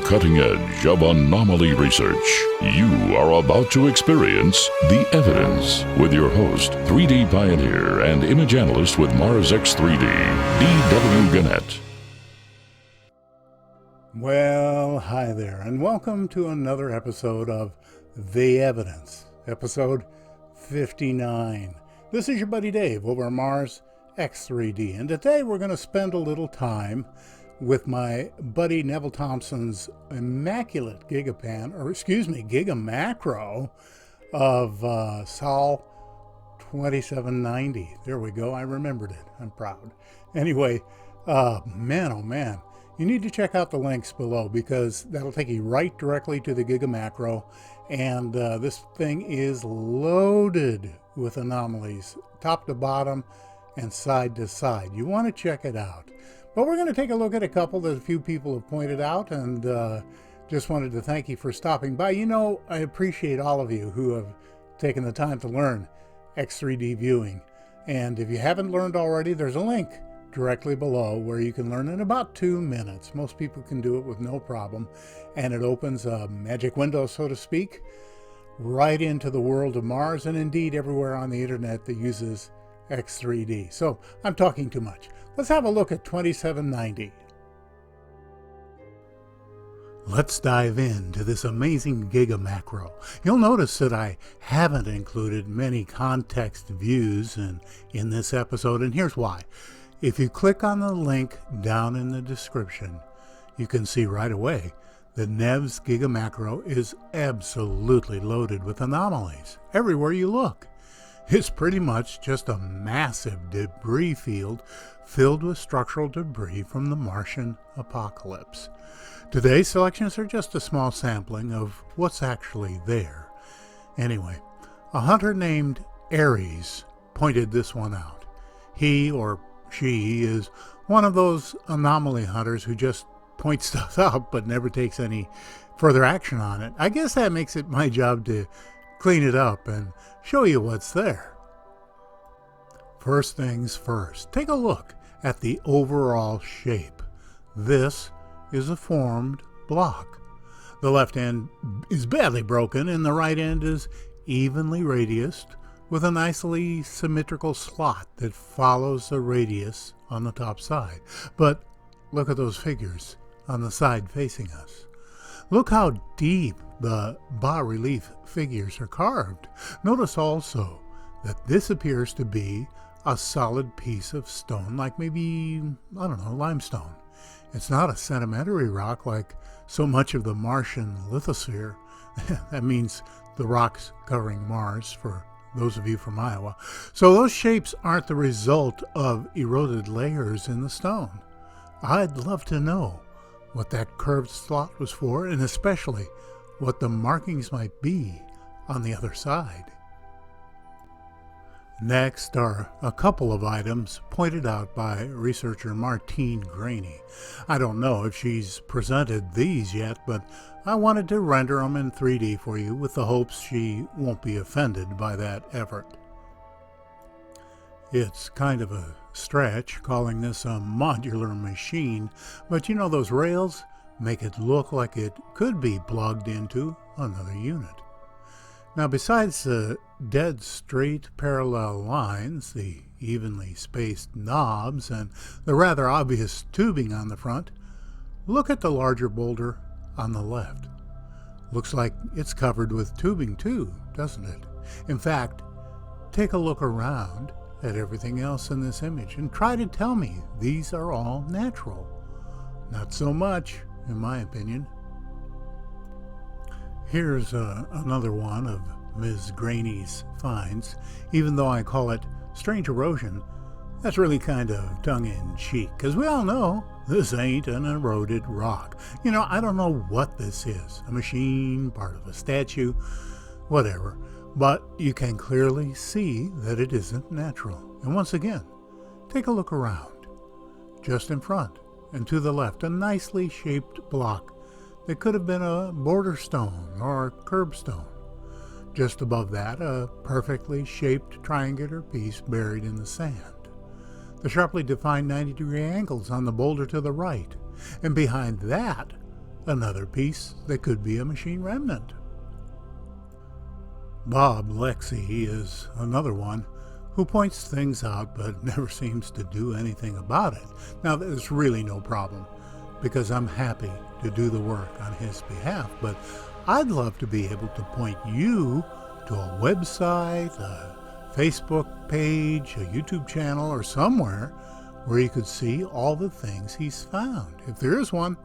cutting edge of anomaly research. You are about to experience The Evidence with your host, 3D pioneer and image analyst with Mars X3D, D.W. Gannett. Well, hi there, and welcome to another episode of The Evidence, episode 59. This is your buddy Dave over at Mars X3D, and today we're going to spend a little time with my buddy Neville Thompson's immaculate Gigamacro of Sol 2790. There we go, I remembered it. I'm proud. Anyway, man, oh man. You need to check out the links below because that'll take you right directly to the Gigamacro, and this thing is loaded with anomalies, top to bottom and side to side. You want to check it out. But we're going to take a look at a couple that a few people have pointed out, and just wanted to thank you for stopping by. You know, I appreciate all of you who have taken the time to learn X3D viewing. And if you haven't learned already, there's a link directly below where you can learn in about 2 minutes. Most people can do it with no problem, and it opens a magic window, so to speak, right into the world of Mars and indeed everywhere on the internet that uses X3D. So I'm talking too much. Let's have a look at 2790. Let's dive into this amazing Gigamacro. You'll notice that I haven't included many context views in this episode, and here's why. If you click on the link down in the description, you can see right away that Nev's Gigamacro is absolutely loaded with anomalies everywhere you look. It's pretty much just a massive debris field filled with structural debris from the Martian apocalypse. Today's selections are just a small sampling of what's actually there. Anyway, a hunter named Aries pointed this one out. He or she is one of those anomaly hunters who just points stuff out but never takes any further action on it. I guess that makes it my job to clean it up and show you what's there. First things first, take a look at the overall shape. This is a formed block. The left end is badly broken and the right end is evenly radiused with a nicely symmetrical slot that follows the radius on the top side. But look at those figures on the side facing us. Look how deep the bas-relief figures are carved. Notice also that this appears to be a solid piece of stone, like maybe, I don't know, limestone. It's not a sedimentary rock like so much of the Martian lithosphere. That means the rocks covering Mars, for those of you from Iowa. So those shapes aren't the result of eroded layers in the stone. I'd love to know what that curved slot was for, and especially what the markings might be on the other side. Next are a couple of items pointed out by researcher Martine Grainey. I don't know if she's presented these yet, but I wanted to render them in 3D for you with the hopes she won't be offended by that effort. It's kind of a stretch calling this a modular machine, but you know those rails make it look like it could be plugged into another unit. Now, besides the dead straight parallel lines, the evenly spaced knobs, and the rather obvious tubing on the front, look at the larger boulder on the left. Looks like it's covered with tubing too, doesn't it? In fact, take a look around at everything else in this image and try to tell me these are all natural. Not so much, in my opinion. Here's another one of Ms. Grainey's finds. Even though I call it strange erosion, that's really kind of tongue-in-cheek, because we all know this ain't an eroded rock. You know, I don't know what this is. A machine, part of a statue, whatever. But you can clearly see that it isn't natural. And once again, take a look around. Just in front and to the left, a nicely shaped block that could have been a border stone or a curbstone. Just above that, a perfectly shaped triangular piece buried in the sand. The sharply defined 90-degree angles on the boulder to the right. And behind that, another piece that could be a machine remnant. Boblexi is another one who points things out but never seems to do anything about it. Now, there's really no problem, because I'm happy to do the work on his behalf, but I'd love to be able to point you to a website, a Facebook page, a YouTube channel, or somewhere where you could see all the things he's found. If there is one,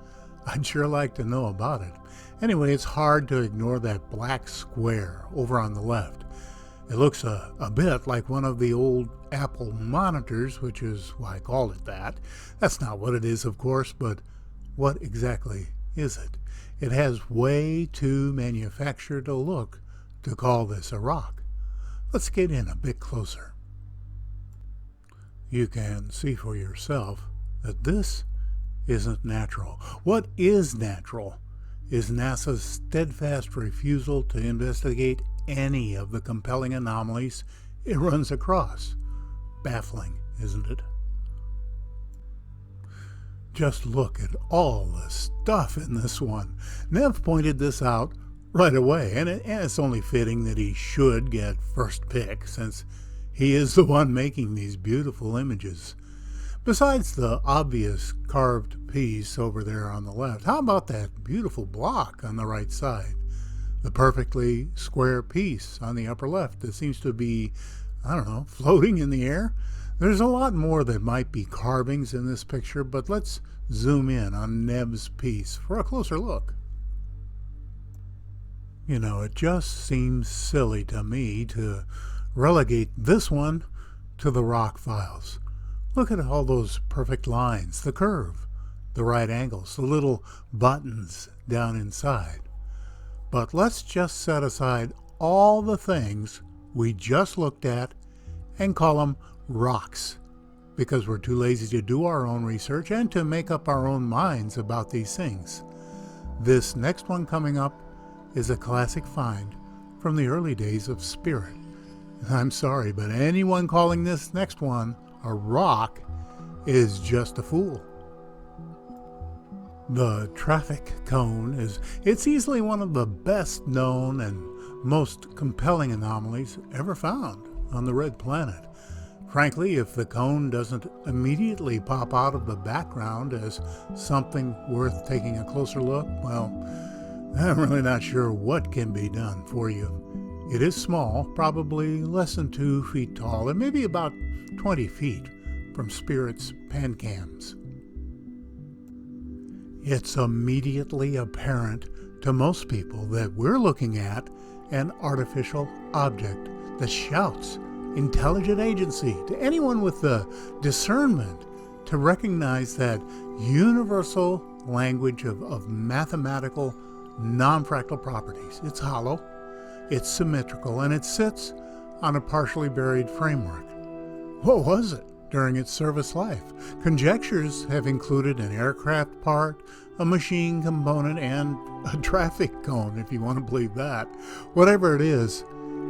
I'd sure like to know about it. Anyway, it's hard to ignore that black square over on the left. It looks a bit like one of the old Apple monitors, which is why I called it that. That's not what it is, of course, but what exactly is it? It has way too manufactured a look to call this a rock. Let's get in a bit closer. You can see for yourself that this isn't natural. What is natural is NASA's steadfast refusal to investigate any of the compelling anomalies it runs across. Baffling, isn't it? Just look at all the stuff in this one. Nev pointed this out right away, and it's only fitting that he should get first pick, since he is the one making these beautiful images. Besides the obvious carved piece over there on the left, how about that beautiful block on the right side? The perfectly square piece on the upper left that seems to be, I don't know, floating in the air? There's a lot more that might be carvings in this picture, but let's zoom in on Nev's piece for a closer look. You know, it just seems silly to me to relegate this one to the rock files. Look at all those perfect lines, the curve, the right angles, the little buttons down inside. But let's just set aside all the things we just looked at and call them rocks, because we're too lazy to do our own research and to make up our own minds about these things. This next one coming up is a classic find from the early days of Spirit. I'm sorry, but anyone calling this next one a rock is just a fool. The traffic cone it's easily one of the best known and most compelling anomalies ever found on the red planet. Frankly, if the cone doesn't immediately pop out of the background as something worth taking a closer look, well, I'm really not sure what can be done for you. It is small, probably less than 2 feet tall, and maybe about 20 feet from Spirit's PanCams. It's immediately apparent to most people that we're looking at an artificial object that shouts intelligent agency to anyone with the discernment to recognize that universal language of mathematical non-fractal properties. It's hollow, it's symmetrical, and it sits on a partially buried framework. What was it during its service life? Conjectures have included an aircraft part, a machine component, and a traffic cone, if you want to believe that. Whatever it is,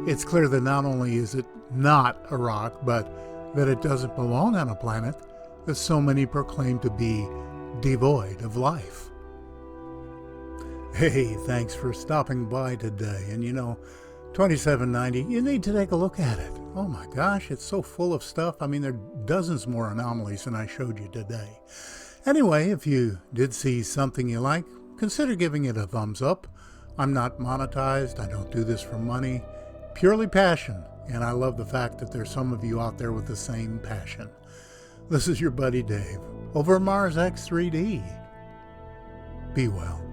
it's clear that not only is it not a rock, but that it doesn't belong on a planet that so many proclaim to be devoid of life. Hey, thanks for stopping by today. And you know, 2790, you need to take a look at it. Oh my gosh, it's so full of stuff. I mean, there are dozens more anomalies than I showed you today. Anyway, if you did see something you like, consider giving it a thumbs up. I'm not monetized. I don't do this for money. Purely passion. And I love the fact that there's some of you out there with the same passion. This is your buddy Dave over at Mars X 3D. Be well.